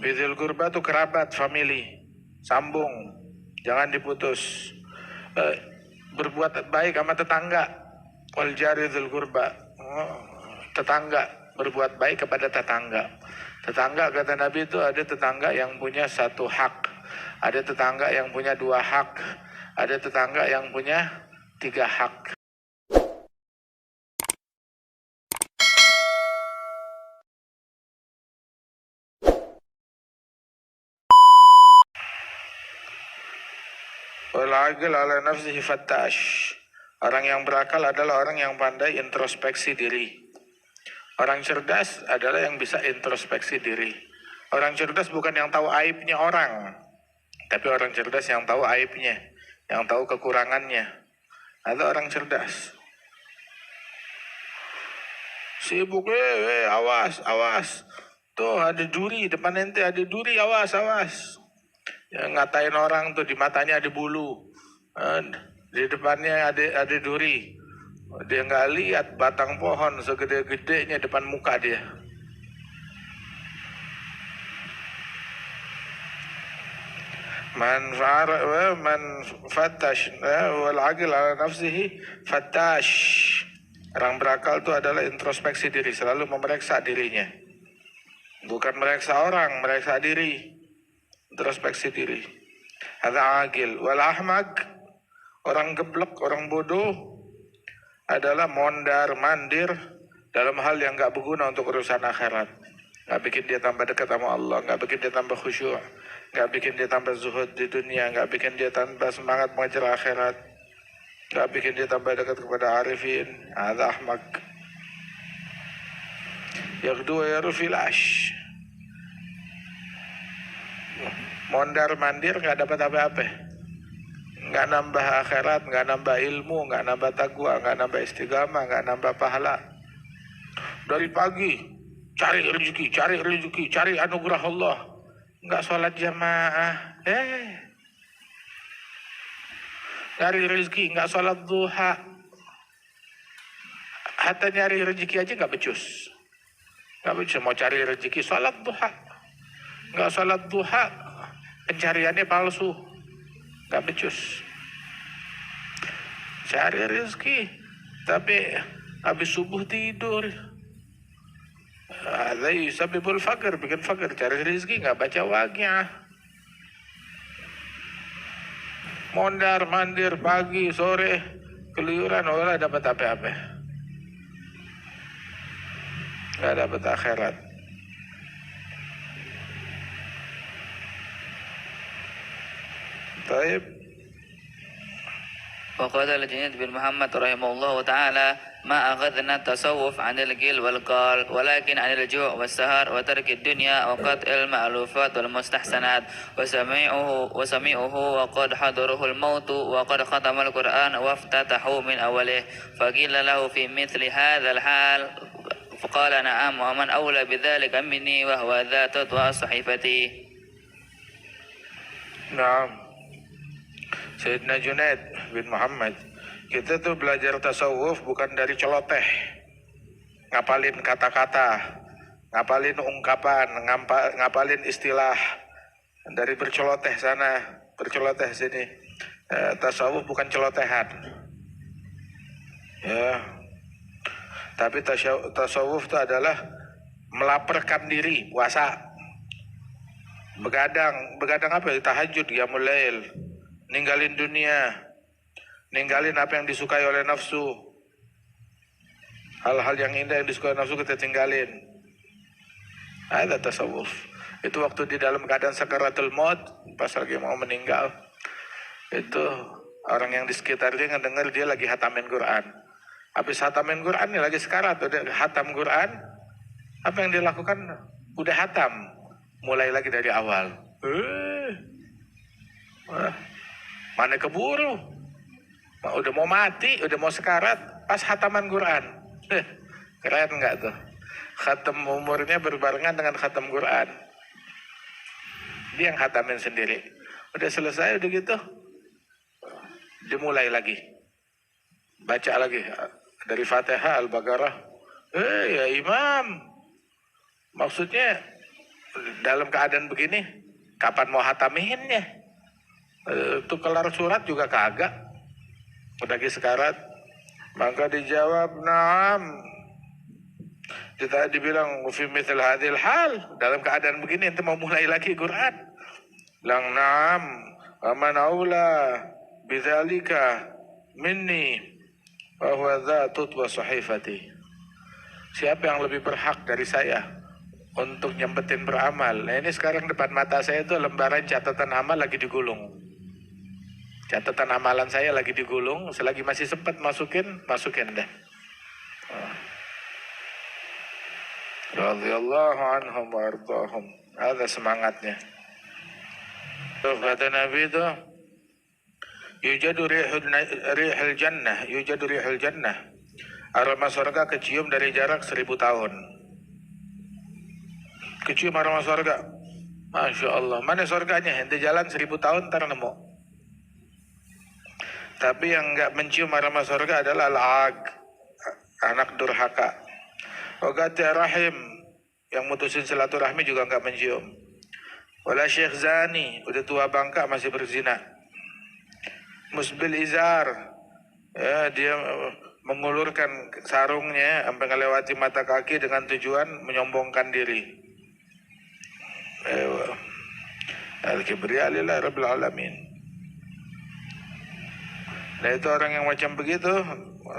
Bidzil qurba itu kerabat, family, sambung, jangan diputus. Berbuat baik sama tetangga, wal jari dzil qurba. Tetangga, berbuat baik kepada tetangga. Tetangga kata Nabi itu ada tetangga yang punya satu hak, ada tetangga yang punya dua hak, ada tetangga yang punya tiga hak. Wal-aqil ala nafsihi fattash. Orang yang berakal adalah orang yang pandai introspeksi diri. Orang cerdas adalah yang bisa introspeksi diri. Orang cerdas bukan yang tahu aibnya orang, tapi orang cerdas yang tahu aibnya, yang tahu kekurangannya. Ada orang cerdas. Sibuk, awas, awas. Tuh ada duri, depan ente ada duri, awas, awas. Ya, ngatain orang tuh di matanya ada bulu, di depannya ada duri. Dia nggak lihat batang pohon segede-gedenya depan muka dia. Man fattash wal aqil ala nafsihi fattash. Orang berakal itu adalah introspeksi diri, selalu memeriksa dirinya. Bukan meriksa orang, meriksa diri. Introspeksi diri. Ada aqil. Wal ahmak, orang geblek, orang bodoh adalah mondar mandir dalam hal yang gak berguna untuk urusan akhirat. Gak bikin dia tambah dekat sama Allah, gak bikin dia tambah khusyuk, gak bikin dia tambah zuhud di dunia, gak bikin dia tambah semangat mengejar akhirat, gak bikin dia tambah dekat kepada arifin. Ada ahmak. Yang kedua yarufil ash, mondar mandir gak dapat apa-apa, gak nambah akhirat, gak nambah ilmu, gak nambah taqwa, gak nambah istiqamah, gak nambah pahala. Dari pagi cari rezeki, cari anugerah Allah, gak sholat jamaah, cari rezeki, gak sholat duha, hatta nyari rezeki aja gak becus. Gak becus, mau cari rezeki sholat duha, gak sholat duha, pencariannya palsu, gak becus. Cari rezeki, tapi habis subuh tidur. Ada yusabibul fakir, bikin fakir. Cari rezeki gak baca waqiah. Mondar mandir pagi sore keluyuran, orang dapat apa-apa, gak dapat akhirat. Taib. وقال الجنيد بن محمد رحمه الله تعالى ما أخذنا التصوف عن القيل والقال ولكن عن الجوع والسهر وترك الدنيا وقطع المألوفات والمستحسنات وسميعه وقد حضره الموت وقد ختم القرآن وافتتحوا من أوله فقيل له في مثل هذا الحال فقال نعم ومن أولى بذلك مني وهو ذا تطوى صحيفتي. Naam. Sayyidina Junaid bin Muhammad, kita tuh belajar tasawuf bukan dari celoteh, ngapalin kata-kata, ngapalin ungkapan, ngapalin istilah, dari berceloteh sana, berceloteh sini. Tasawuf bukan celotehan, ya. Tapi tasawuf itu adalah melaparkan diri, puasa, begadang apa? Tahajud, qiyamul lail, ninggalin dunia, ninggalin apa yang disukai oleh nafsu. Hal-hal yang indah yang disukai nafsu kita tinggalin. Ada tasawuf. Itu waktu di dalam keadaan sakaratul maut, pas lagi mau meninggal, itu orang yang di sekitar dia ngedenger dia lagi hatamin Quran. Habis hatamin Quran nih lagi sekarat, udah hatam Quran, apa yang dia lakukan? Udah hatam, mulai lagi dari awal. Mana keburu, udah mau mati, udah mau sekarat, pas hataman Quran. Keren nggak tuh? Khatam umurnya berbarengan dengan khatam Quran. Dia yang khatamin sendiri. Udah selesai, udah gitu, dimulai lagi, baca lagi dari Fatihah, Al-Baqarah. Ya imam, maksudnya dalam keadaan begini, kapan mau hatamihinnya? Itu kelar surat juga kagak, udah lagi sekarat. Maka dijawab, naam. Kita dibilang fi mithl hadhil hal, dalam keadaan begini ente mau mulai lagi Quran. Lang naam, aman aula bidzalika minni wa huwa dzatut wa sahifati. Siapa yang lebih berhak dari saya untuk nyempetin beramal? Nah, ini sekarang depan mata saya itu lembaran catatan amal lagi digulung. Catatan amalan saya lagi digulung, selagi masih sempat masukin dah. Radhiyallahu anhum wa ardahum. Ada semangatnya. Tuh kata Nabi itu, yujadu rihul jannah. Aroma surga kecium dari jarak 1000 tahun. Kecium aroma surga. Masya Allah. Mana surganya? Ente jalan 1000 tahun ntar nemu. Tapi yang enggak mencium aroma surga adalah al-aq, anak durhaka. Ogati rahim, yang mutusin silaturahmi juga enggak mencium. Wala syekh zani, udah tua bangka masih berzina. Musbil izar, ya, dia mengulurkan sarungnya sampai melewati mata kaki dengan tujuan menyombongkan diri. Al-kibriya lillahi rabbil alamin. Nah itu orang yang macam begitu,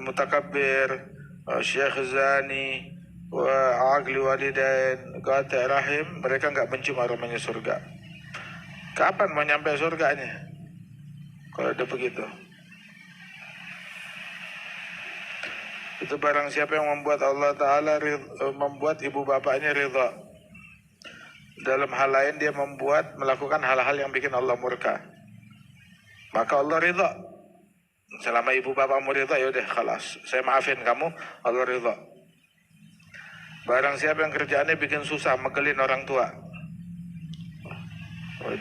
mutakabbir, syekh zani, wa aqli walidain, qati' rahim, mereka enggak mencium aromanya surga. Kapan mau nyampe surganya? Kalau ada begitu. Itu barang siapa yang membuat Allah Ta'ala membuat ibu bapaknya ridha. Dalam hal lain dia melakukan hal-hal yang bikin Allah murka, maka Allah ridha. Selama ibu bapakmu ridha, yaudah khalas, saya maafin kamu, Allah ridha. Barang siapa yang kerjaannya bikin susah, megelin orang tua,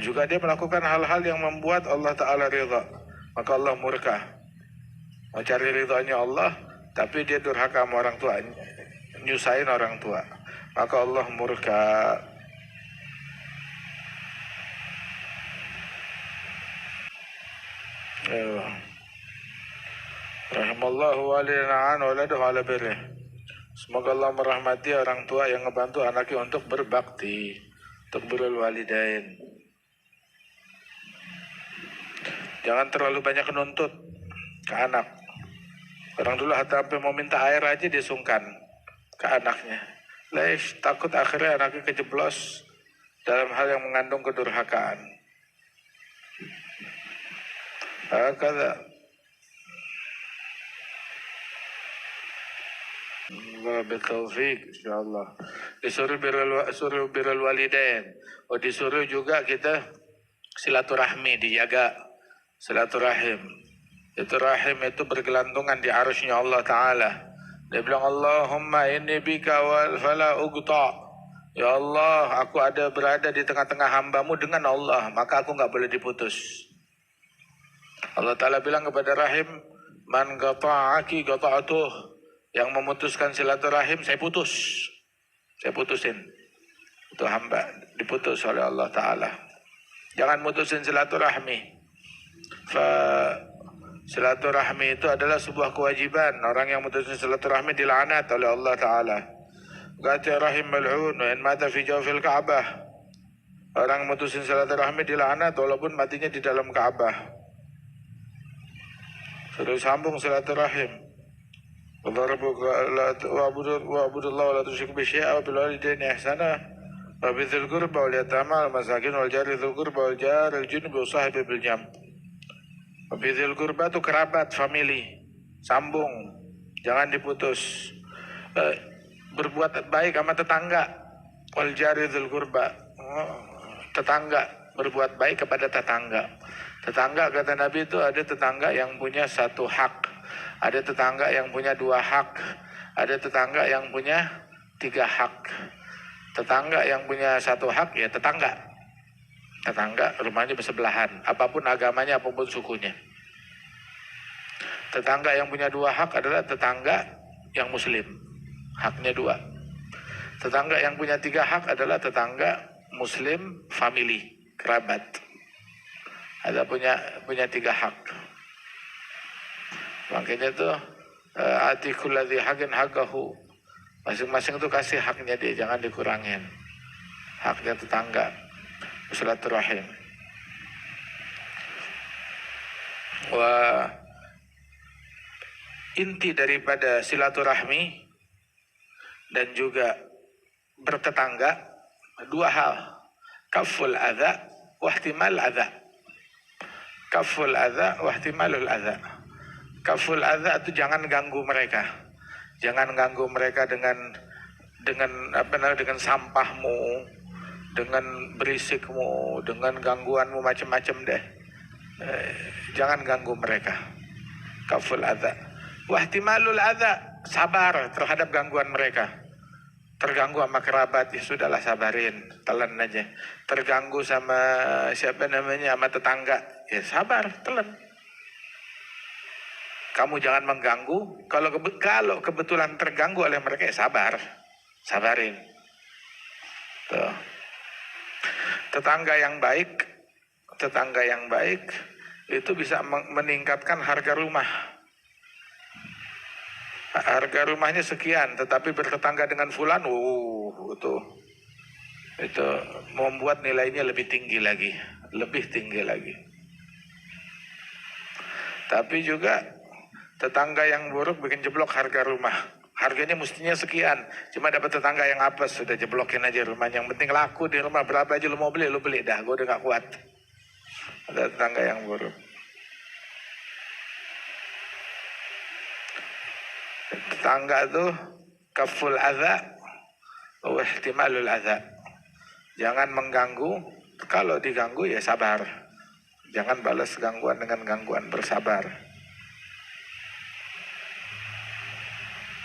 juga dia melakukan hal-hal yang membuat Allah Ta'ala ridha, maka Allah murka. Mau cari ridhanya Allah, tapi dia durhaka sama orang tua, nyusahin orang tua, maka Allah murka. Rahimallahu walidan waladahu ala birrih. Semoga Allah merahmati orang tua yang ngebantu anaknya untuk berbakti, untuk birrul walidain. Jangan terlalu banyak menuntut ke anak. Orang dulu sampai mau minta air aja dia sungkan ke anaknya. Leish, takut akhirnya anaknya kejeblos dalam hal yang mengandung kedurhakaan. Kata Bertaufik, insyaallah. Disuruh birrul walidain. Disuruh juga kita silaturahmi, dijaga silaturahim. Itu rahim itu bergelantungan di arusnya Allah Ta'ala. Dia bilang, Allahumma inni bika wal fala uqta. Ya Allah, aku berada di tengah-tengah hambamu dengan Allah, maka aku enggak boleh diputus. Allah Ta'ala bilang kepada rahim, man qata'aki qata'atuh. Yang memutuskan silaturahim, saya putusin. Itu hamba diputus oleh Allah Ta'ala. Jangan mutusin silaturahmi. Silaturahmi itu adalah sebuah kewajiban. Orang yang mutusin silaturahmi dilaknat oleh Allah Ta'ala. Qati' rahim mal'un wa in mata fi jawfil Ka'bah. Orang mutusin silaturahmi dilaknat walaupun matinya di dalam Ka'bah. Suruh sambung silaturahim. Wa'budullah wa la tusyriku bihi syai'an wa bil walidaini ihsana wa bidzil qurba wal yatama wal masakin wal jari dzil qurba wal jaril junubi wa sahibi bil jam. Wa bidzil qurba itu kerabat, family, sambung, jangan diputus. Berbuat baik sama tetangga, wal jari dzil qurba, tetangga, berbuat baik kepada tetangga. Tetangga kata Nabi itu ada tetangga yang punya satu hak, ada tetangga yang punya 2 hak, ada tetangga yang punya 3 hak. Tetangga yang punya 1 hak ya tetangga rumahnya bersebelahan, apapun agamanya, apapun sukunya. Tetangga yang punya 2 hak adalah tetangga yang muslim, haknya 2. Tetangga yang punya 3 hak adalah tetangga Muslim, family, kerabat. Ada punya 3 hak. Makanya tuh ati kulladzi haqqin haqqahu. Masing-masing tuh kasih haknya dia, jangan dikurangin. Haknya tetangga, silaturahim. Wah, inti daripada silaturahmi dan juga bertetangga 2 hal. Kaful adza wa ihtimal adza. Kaful adza wa ihtimalul adza. Kaful adza itu jangan ganggu mereka. Jangan ganggu mereka dengan sampahmu, dengan berisikmu, dengan gangguanmu macam-macam deh. Jangan ganggu mereka. Kaful adza. Wa ihtimalul adza, sabar terhadap gangguan mereka. Terganggu sama kerabat, ya sudahlah sabarin, telan aja. Terganggu sama sama tetangga, ya sabar, telan. Kamu jangan mengganggu. Kalau kebetulan terganggu oleh mereka, ya sabarin. Tuh. Tetangga yang baik itu bisa meningkatkan harga rumah. Harga rumahnya sekian, tetapi bertetangga dengan fulan, itu membuat nilainya lebih tinggi lagi. Tapi juga tetangga yang buruk bikin jeblok harga rumah. Harganya mestinya sekian, cuma dapat tetangga yang apes, sudah jeblokin aja rumahnya. Yang penting laku di rumah, berapa aja lu mau beli, lu beli dah, gue udah gak kuat. Ada tetangga yang buruk. Tetangga tuh kaful adza wa ihtimalul adza. Jangan mengganggu, kalau diganggu ya sabar. Jangan balas gangguan dengan gangguan, bersabar.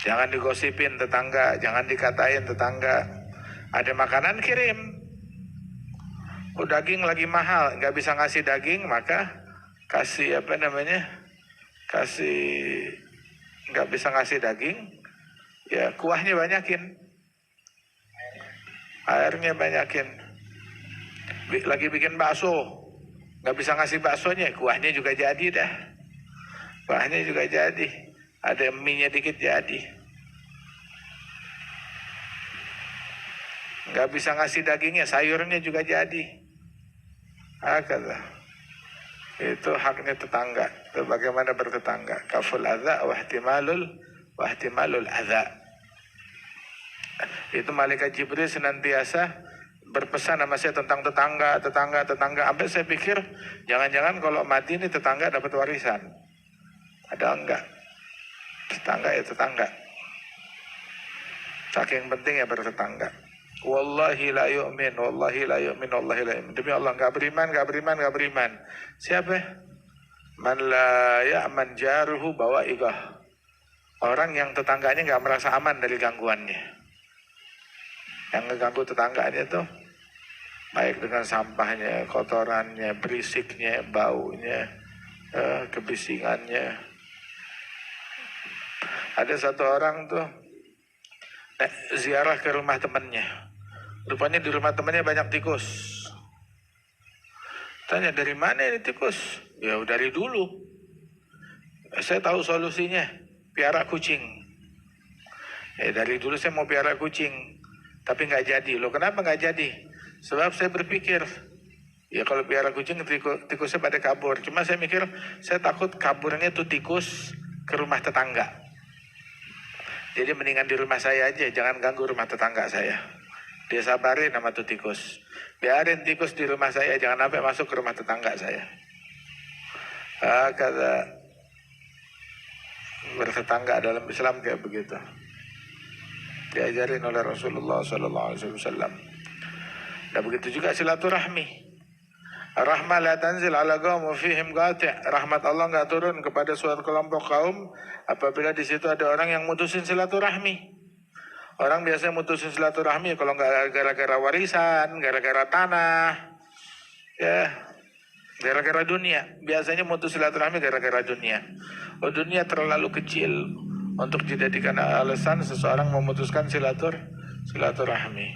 Jangan digosipin tetangga, jangan dikatain tetangga. Ada makanan kirim. Daging lagi mahal, nggak bisa ngasih daging, maka kasih nggak bisa ngasih daging, ya kuahnya banyakin, airnya banyakin. Lagi bikin bakso, nggak bisa ngasih baksonya, kuahnya juga jadi dah. Kuahnya juga jadi, ada mie-nya dikit jadi. Nggak bisa ngasih dagingnya, sayurnya juga jadi. Kata. Itu haknya tetangga. Itu bagaimana bertetangga. Kaful adza wa ihtimalul adza. Itu malaikat Jibril senantiasa berpesan sama saya tentang tetangga. Sampai saya pikir jangan-jangan kalau mati ini tetangga dapat warisan. Ada enggak? Tetangga ya tetangga. Saking pentingnya bertetangga. Wallahi la yu'min. Demi Allah enggak beriman. Siapa? Man la ya'man jaruhu bawa'iqah. Orang yang tetangganya enggak merasa aman dari gangguannya. Yang ngeganggu tetangganya tuh baik dengan sampahnya, kotorannya, berisiknya, baunya, kebisingannya. Ada satu orang tuh ziarah ke rumah temannya. Rupanya di rumah temannya banyak tikus. Tanya, dari mana ini tikus? Ya dari dulu. Saya tahu solusinya, piara kucing. Ya dari dulu saya mau piara kucing, tapi nggak jadi. Loh kenapa nggak jadi? Sebab saya berpikir, ya kalau piara kucing tikusnya pada kabur. Cuma saya mikir, saya takut kaburnya tuh tikus ke rumah tetangga. Jadi mendingan di rumah saya aja, jangan ganggu rumah tetangga saya. Dia sabarin sama tuh tikus. Biarin tikus di rumah saya, jangan sampai masuk ke rumah tetangga saya. Kata bertetangga dalam Islam kayak begitu. Diajarin oleh Rasulullah SAW. Dan begitu juga silaturahmi. Rahmah la tanzil ala qaum fihim qati'. Rahmat Allah enggak turun kepada suatu kelompok kaum apabila di situ ada orang yang mutusin silaturahmi. Orang biasanya mutusin silaturahmi kalau enggak gara-gara warisan, gara-gara tanah, ya, gara-gara dunia. Biasanya mutus silaturahmi gara-gara dunia. Dunia terlalu kecil untuk dijadikan alasan seseorang memutuskan silaturahmi.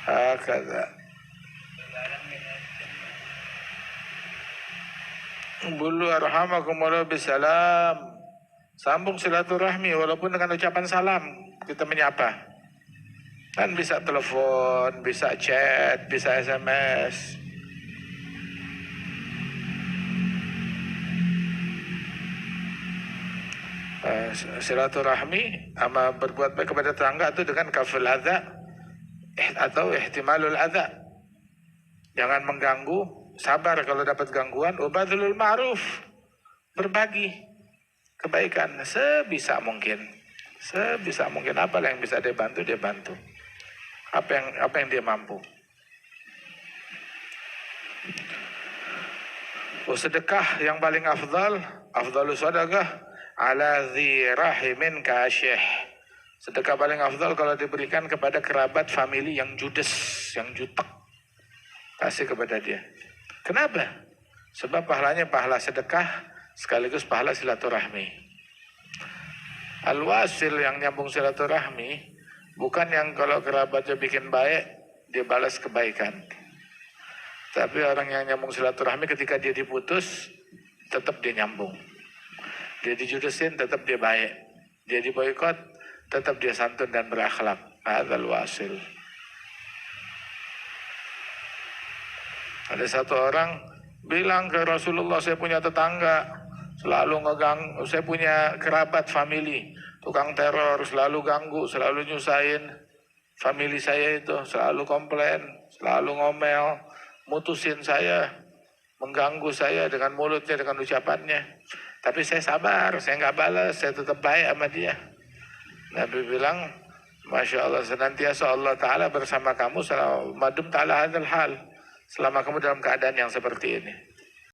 Hakadha. Bulu arhamakumullah bisalam. Sambung silaturahmi walaupun dengan ucapan salam. Kita menyapa. Kan bisa telepon, bisa chat, bisa SMS. Silaturahmi sama berbuat baik kepada tetangga itu dengan kaful adza atau ihtimalul adza. Jangan mengganggu. Sabar kalau dapat gangguan, ubadzulul ma'ruf, berbagi kebaikan sebisa mungkin. Sebisa mungkin apa yang bisa dia bantu, dia bantu. Apa yang dia mampu. Sedekah yang paling afdalus sedekah ala dzi rahimin kasyih. Sedekah paling afdal kalau diberikan kepada kerabat famili yang judes, yang jutek. Kasih kepada dia. Kenapa? Sebab pahalanya pahala sedekah sekaligus pahala silaturahmi. Al-wasil yang nyambung silaturahmi bukan yang kalau kerabatnya bikin baik dia balas kebaikan. Tapi orang yang nyambung silaturahmi ketika dia diputus tetap dia nyambung. Dia dijudesin tetap dia baik. Dia diboikot tetap dia santun dan berakhlak. Hadzal wasil. Ada satu orang bilang ke Rasulullah, saya punya tetangga selalu ngegang, saya punya kerabat family tukang teror, selalu ganggu, selalu nyusahin family saya itu, selalu komplain, selalu ngomel, mutusin saya, mengganggu saya dengan mulutnya, dengan ucapannya. Tapi saya sabar, saya nggak balas, saya tetap baik sama dia. Nabi bilang, Masya Allah, senantiasa Allah Ta'ala bersama kamu selama madum ta'ala hadal hal. Selama kamu dalam keadaan yang seperti ini.